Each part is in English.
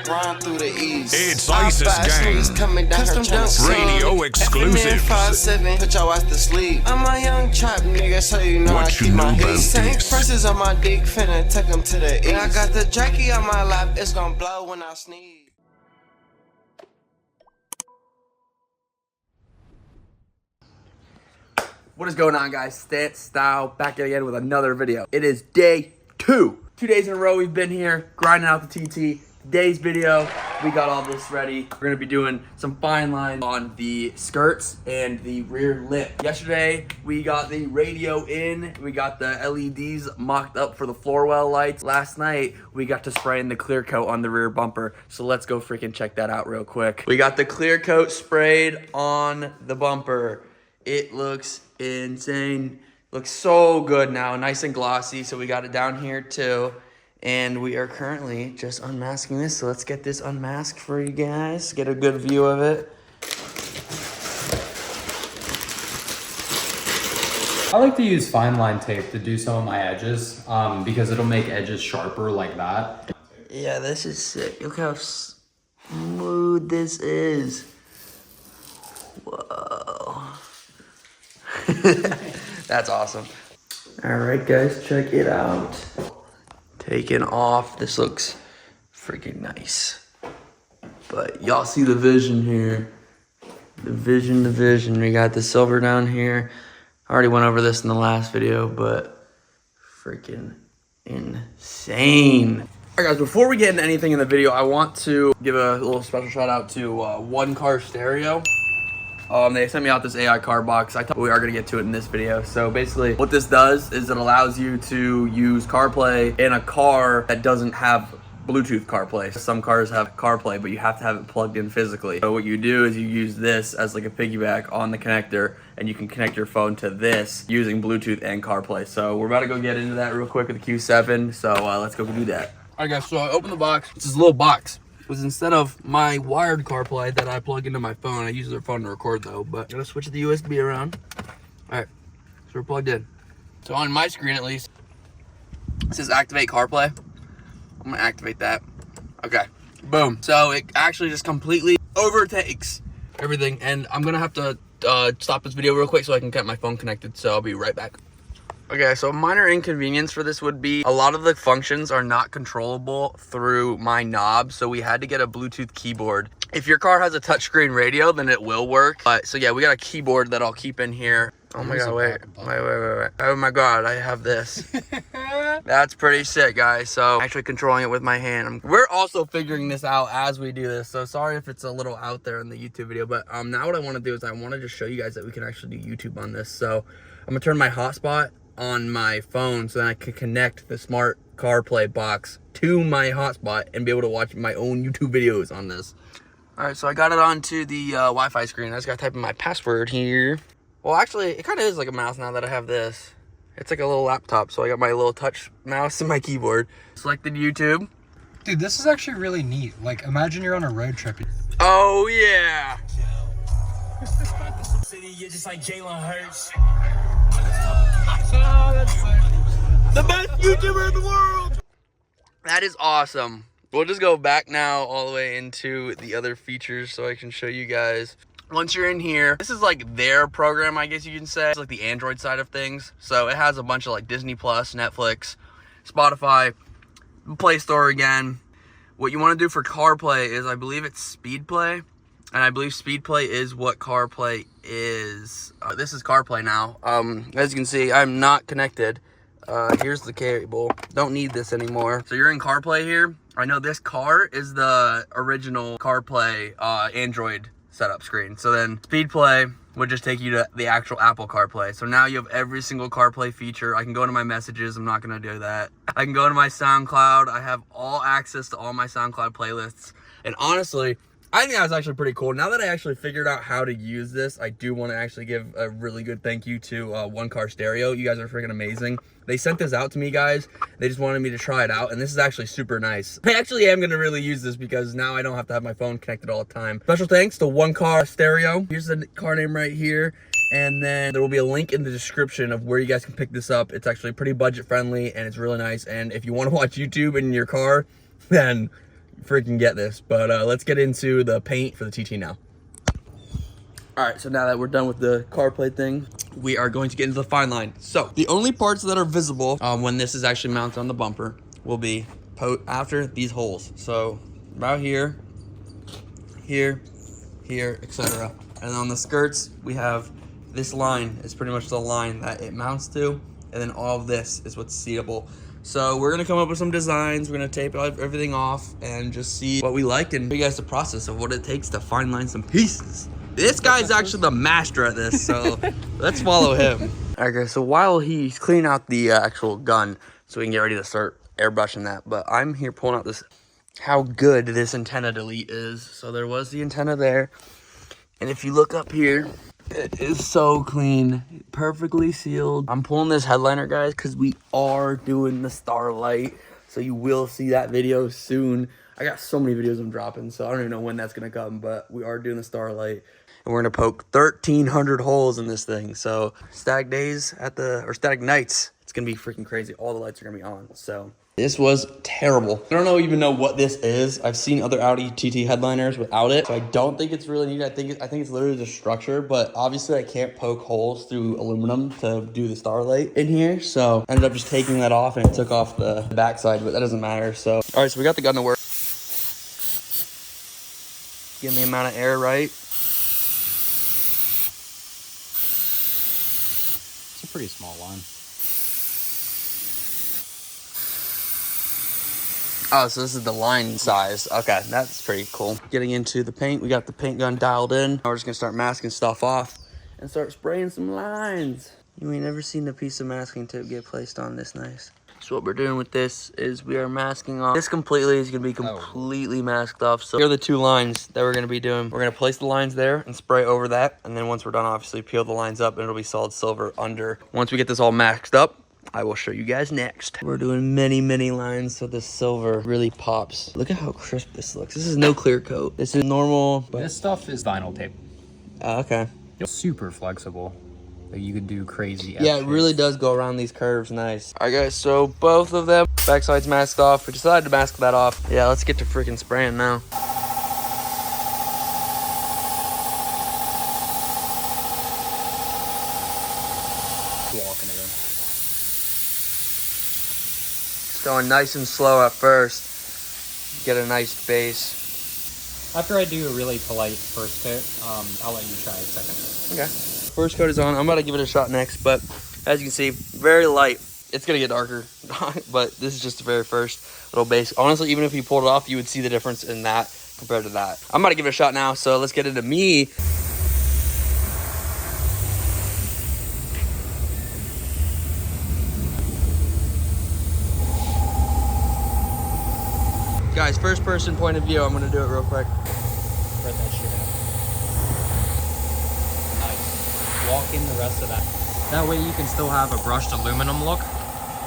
run through the east. It's ISIS Gang. Coming down Custom her Radio exclusive. 5'7", put your ass to sleep. I'm a young trap nigga, so you know What I you keep my know about heat. Tank this? presses on my dick, finna take them to the east. I got the Jackie on my lap, it's gonna blow when I sneeze. What is going on, guys? Statictt back again with another video. It is day 2. 2 days in a row we've been here grinding out the TT. Today's video, we got all this ready. We're gonna be doing some fine line on the skirts and the rear lip. Yesterday, we got the radio in. We got the LEDs mocked up for the floor well lights. Last night, we got to spray in the clear coat on the rear bumper. So let's go freaking check that out real quick. We got the clear coat sprayed on the bumper. It looks insane. Looks so good now, nice and glossy. So we got it down here too. And we are currently just unmasking this. So let's get this unmasked for you guys. Get a good view of it. I like to use Fineline tape to do some of my edges because it'll make edges sharper like that. Yeah, this is sick. Look how smooth this is. Whoa. That's awesome. All right, guys, check it out. Taken off. This looks freaking nice. But y'all see the vision here. The vision. We got the silver down here. I already went over this in the last video, but freaking insane. All right, guys, before we get into anything in the video, I want to give a little special shout out to One Car Stereo. They sent me out this AI car box. I thought we are gonna get to it in this video. So basically what this does is it allows you to use CarPlay in a car that doesn't have Bluetooth CarPlay. Some cars have CarPlay, but you have to have it plugged in physically. So what you do is you use this as like a piggyback on the connector, and you can connect your phone to this using Bluetooth and CarPlay. So we're about to go get into that real quick with the Q7. So let's go do that. All right, guys, so I opened the box. It's this little box. Was instead of my wired CarPlay that I plug into my phone. I use their phone to record though, but I'm gonna switch the USB around. All right, so we're plugged in. So on my screen at least, it says activate CarPlay. I'm gonna activate that. Okay, boom. So it actually just completely overtakes everything, and I'm gonna have to stop this video real quick so I can get my phone connected, so I'll be right back. Okay, so a minor inconvenience for this would be a lot of the functions are not controllable through my knob, so we had to get a Bluetooth keyboard. If your car has a touchscreen radio, then it will work. So yeah, we got a keyboard that I'll keep in here. Oh my god, wait. Oh my god, I have this. That's pretty sick, guys. So I'm actually controlling it with my hand. We're also figuring this out as we do this, so sorry if it's a little out there in the YouTube video, but now what I want to do is I want to just show you guys that we can actually do YouTube on this. So I'm gonna turn my hotspot on my phone so then I can connect the smart CarPlay box to my hotspot and be able to watch my own YouTube videos on this. All right, so I got it onto the Wi-Fi screen. I just gotta type in my password here. Well, actually, it kind of is like a mouse now that I have this. It's like a little laptop, so I got my little touch mouse and my keyboard. Selected YouTube. Dude, this is actually really neat. Like, imagine you're on a road trip. Oh, yeah. You're just like Jalen Hurts. The best YouTuber in the world. That is awesome. We'll just go back now all the way into the other features so I can show you guys. Once you're in here, this is like their program, I guess you can say. It's like the Android side of things. So it has a bunch of like Disney Plus, Netflix, Spotify, Play Store again. What you want to do for CarPlay is I believe it's SpeedPlay. And I believe SpeedPlay is what CarPlay is. This is CarPlay now. As you can see, I'm not connected. Here's the cable. Don't need this anymore. So you're in CarPlay here. I know this car is the original CarPlay Android setup screen. So then SpeedPlay would just take you to the actual Apple CarPlay. So now you have every single CarPlay feature. I can go into my messages. I'm not gonna do that. I can go into my SoundCloud. I have all access to all my SoundCloud playlists. And honestly, I think that was actually pretty cool. Now that I actually figured out how to use this, I do want to actually give a really good thank you to One Car Stereo. You guys are freaking amazing. They sent this out to me, guys. They just wanted me to try it out, and this is actually super nice. I actually am going to really use this because now I don't have to have my phone connected all the time. Special thanks to One Car Stereo. Here's the car name right here. And then there will be a link in the description of where you guys can pick this up. It's actually pretty budget friendly, and it's really nice. And if you want to watch YouTube in your car, then freaking get this. But let's get into the paint for the TT now. All right, so now that we're done with the CarPlay thing, we are going to get into the Fineline. So the only parts that are visible when this is actually mounted on the bumper will be after these holes. So about here, here, here, etc. And on the skirts, we have this line is pretty much the line that it mounts to, and then all of this is what's seeable. So we're gonna come up with some designs. We're gonna tape everything off and just see what we like and show you guys the process of what it takes to fine line some pieces. This guy's actually the master at this, so let's follow him. All right, guys, so while he's cleaning out the actual gun, so we can get ready to start airbrushing that, but I'm here pulling out this, how good this antenna delete is. So there was the antenna there, and if you look up here, it is so clean, perfectly sealed. I'm pulling this headliner, guys, because we are doing the Starlight, so you will see that video soon. I got so many videos I'm dropping, so I don't even know when that's gonna come, but we are doing the Starlight. And we're gonna poke 1,300 holes in this thing. So static days or static nights, it's gonna be freaking crazy. All the lights are gonna be on. So this was terrible. I don't even know what this is. I've seen other Audi TT headliners without it, so I don't think it's really needed. I think it's literally just structure, but obviously I can't poke holes through aluminum to do the Starlight in here. So I ended up just taking that off, and it took off the backside, but that doesn't matter. So all right, so we got the gun to work. Give me the amount of air right. It's a pretty small line. Oh, so this is the line size. Okay, that's pretty cool. Getting into the paint, we got the paint gun dialed in. Now we're just gonna start masking stuff off and start spraying some lines. You ain't never seen a piece of masking tape get placed on this nice. So what we're doing with this is we are masking off. This completely is gonna be completely masked off. So here are the two lines that we're gonna be doing. We're gonna place the lines there and spray over that. And then once we're done, obviously peel the lines up and it'll be solid silver under. Once we get this all maxed up, I will show you guys next. We're doing many, many lines so the silver really pops. Look at how crisp this looks. This is no clear coat. This is normal. But This stuff is vinyl tape. okay. It's super flexible. Like you could do crazy. Yeah, it really does go around these curves nice. All right, guys, so both of them, backside's masked off. We decided to mask that off. Yeah, let's get to freaking spraying now. Walking it in. Just going nice and slow at first. Get a nice base. After I do a really polite first coat, I'll let you try a second. Okay. First coat is on. I'm about to give it a shot next, but as you can see, very light. It's gonna get darker, but this is just the very first little base. Honestly, even if you pulled it off, you would see the difference in that compared to that. I'm about to give it a shot now, so let's get into me. Guys, first person point of view, I'm gonna do it real quick. Spread that shit out. Nice. Walk in the rest of that. That way you can still have a brushed aluminum look.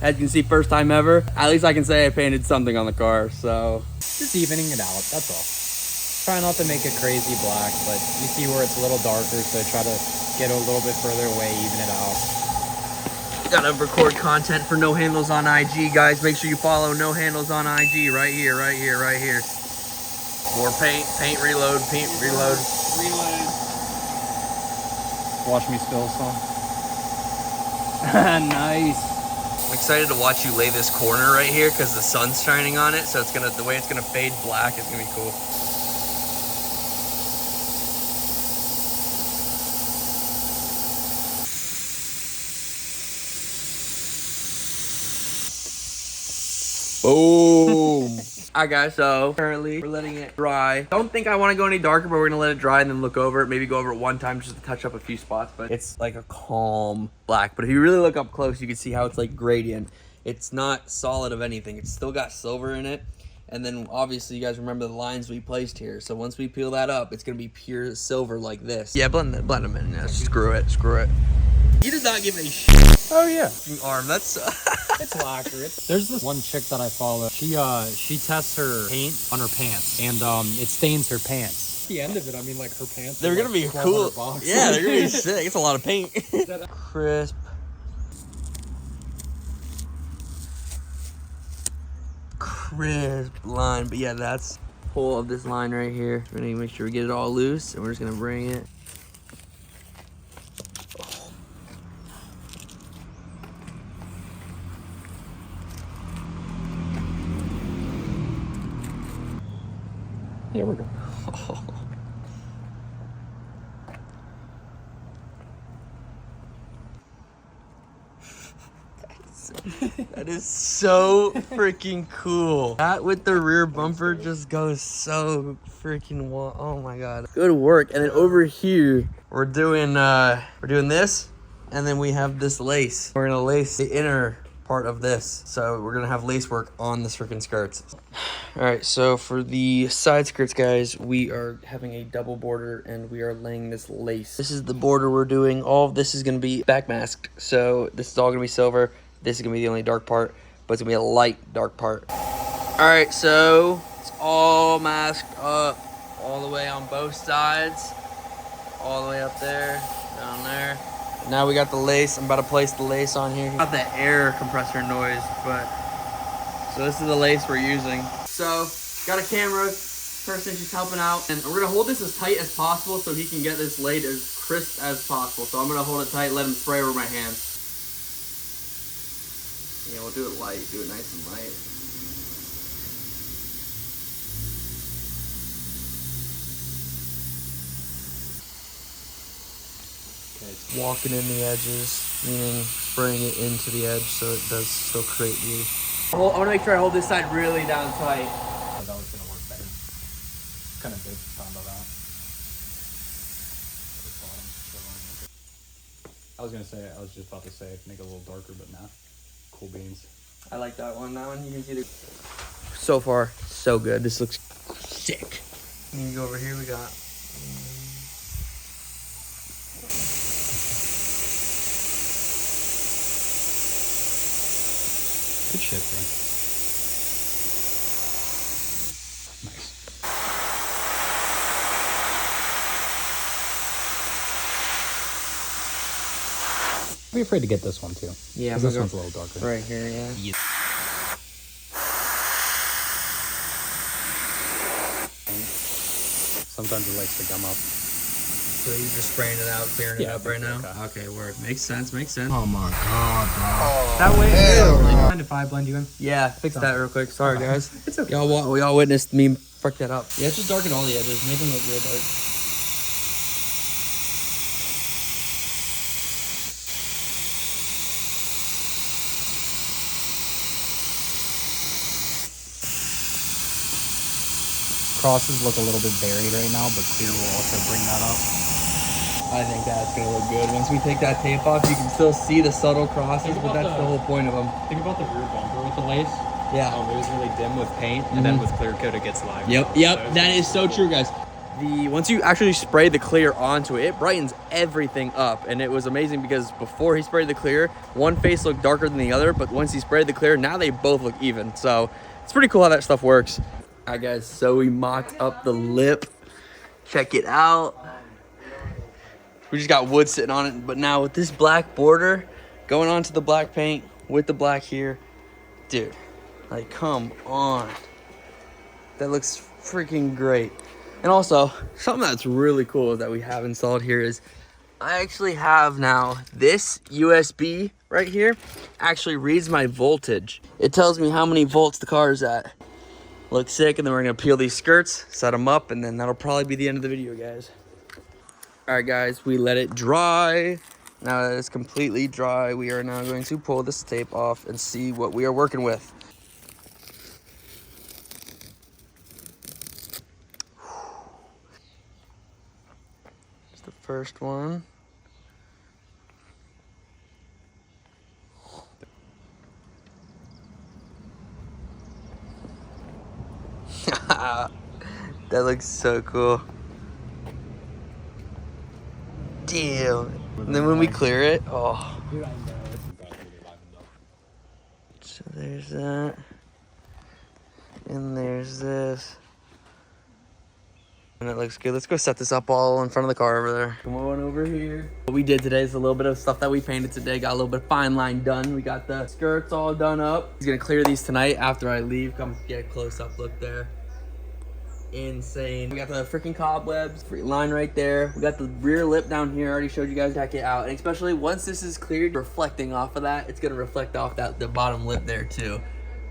As you can see, first time ever. At least I can say I painted something on the car, so. Just evening it out, that's all. Try not to make it crazy black, but you see where it's a little darker, so try to get a little bit further away, even it out. Gotta record content for No Handles on IG, guys. Make sure you follow No Handles on IG right here, right here, right here. More paint, paint reload, paint reload. Watch me spill some. Nice. I'm excited to watch you lay this corner right here because the sun's shining on it, so it's gonna, the way it's gonna fade black is gonna be cool. Boom. Alright guys, so currently we're letting it dry. Don't think I want to go any darker, but we're gonna let it dry and then look over it. Maybe go over it one time just to touch up a few spots, but it's like a calm black. But if you really look up close, you can see how it's like gradient. It's not solid of anything. It's still got silver in it. And then obviously you guys remember the lines we placed here. So once we peel that up, it's gonna be pure silver like this. Yeah, blend them in. Yeah, screw it, screw it. You did not give a shit. Oh yeah. Arm, that's It's lacquer. There's this one chick that I follow. She tests her paint on her pants, and it stains her pants. At the end of it, I mean, like her pants. they're gonna be cool. Yeah, they're gonna be sick. It's a lot of paint. Crisp. crisp line. But yeah, that's pull of this line right here. We're gonna make sure we get it all loose, and we're just gonna bring it. Here we go. That is so freaking cool. That with the rear bumper just goes so freaking well. Oh my god. Good work. And then over here, we're doing this, and then we have this lace. We're gonna lace the inner part of this. So we're gonna have lace work on the freaking skirts. All right, so for the side skirts, guys, we are having a double border and we are laying this lace. This is the border we're doing. All of this is gonna be back masked. So this is all gonna be silver. This is gonna be the only dark part, but it's gonna be a light dark part. All right, so it's all masked up all the way on both sides, all the way up there, down there. Now we got the lace. I'm about to place the lace on here. Not the air compressor noise, but so this is the lace we're using. So got a camera person, she's helping out, and we're gonna hold this as tight as possible so he can get this laid as crisp as possible. So I'm gonna hold it tight, let him spray over my hands. Yeah, we'll do it light, do it nice and light. Okay, walking in the edges, meaning spraying it into the edge so it does still create the... Well, I want to make sure I hold this side really down tight. Oh, that was gonna work better. Kind of big, found that out. I was just about to say, make it a little darker, but nah. Cool beans. I like that one. That one you can see the... So far, so good. This looks sick. And you go over here, we got... Good shit, bro. Nice. Be afraid to get this one too. Yeah, because this one's a little darker. right here, yeah. Sometimes it likes to gum up. So you're just spraying it out, clearing it up right now? Okay, word. Makes sense, makes sense. Oh my god, bro. That way? Mind if I blend you in? Yeah, fix that real quick. Sorry, guys. It's okay. Y'all witnessed me fuck that up. Yeah, just darken all the edges. Make them look real dark. Crosses look a little bit buried right now, but clear will also bring that up. I think that's gonna look good. Once we take that tape off, you can still see the subtle crosses, but that's the whole point of them. Think about the rear bumper with the lace. Yeah. It was really dim with paint, and then with clear coat it gets live. Yep, that is so true, guys. Once you actually spray the clear onto it, it brightens everything up, and it was amazing because before he sprayed the clear, one face looked darker than the other, but once he sprayed the clear, now they both look even. So it's pretty cool how that stuff works. All right, guys, so we mocked up the lip. Check it out. We just got wood sitting on it, but now with this black border going onto the black paint with the black here, dude, like, come on. That looks freaking great. And also, something that's really cool that we have installed here is I actually have now this USB right here actually reads my voltage. It tells me how many volts the car is at. Looks sick, and then we're gonna peel these skirts, set them up, and then that'll probably be the end of the video, guys. All right, guys, we let it dry. Now that it's completely dry, we are now going to pull this tape off and see what we are working with. It's the first one. That looks so cool. Damn. And then when we clear it, oh. So there's that. And there's this. And it looks good. Let's go set this up all in front of the car over there. Come on over here. What we did today is a little bit of stuff that we painted today. Got a little bit of fine line done. We got the skirts all done up. He's gonna clear these tonight after I leave. Come get a close up look there. Insane. We got the freaking cobwebs, free line right there. We got the rear lip down here. I already showed you guys. Check it out. And especially once this is cleared, reflecting off of that, it's gonna reflect off the bottom lip there too.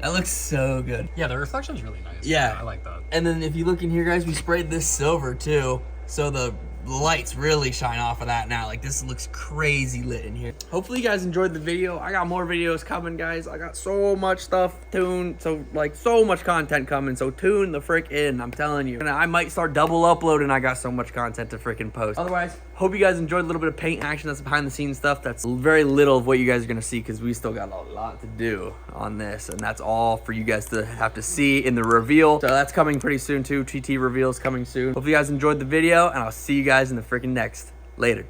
That looks so good. Yeah, the reflection's really nice. Yeah. I like that. And then if you look in here, guys, we sprayed this silver too. So the lights really shine off of that now. Like, this looks crazy lit in here. Hopefully you guys enjoyed the video. I got more videos coming, guys. I got so much stuff tuned. So much content coming. So tune the frick in, I'm telling you. And I might start double uploading. I got so much content to freaking post. Otherwise, hope you guys enjoyed a little bit of paint action. That's behind the scenes stuff. That's very little of what you guys are gonna see, because we still got a lot to do on this, and that's all for you guys to have to see in the reveal. So that's coming pretty soon too. TT reveals coming soon. Hope you guys enjoyed the video, and I'll see you guys in the freaking next. Later.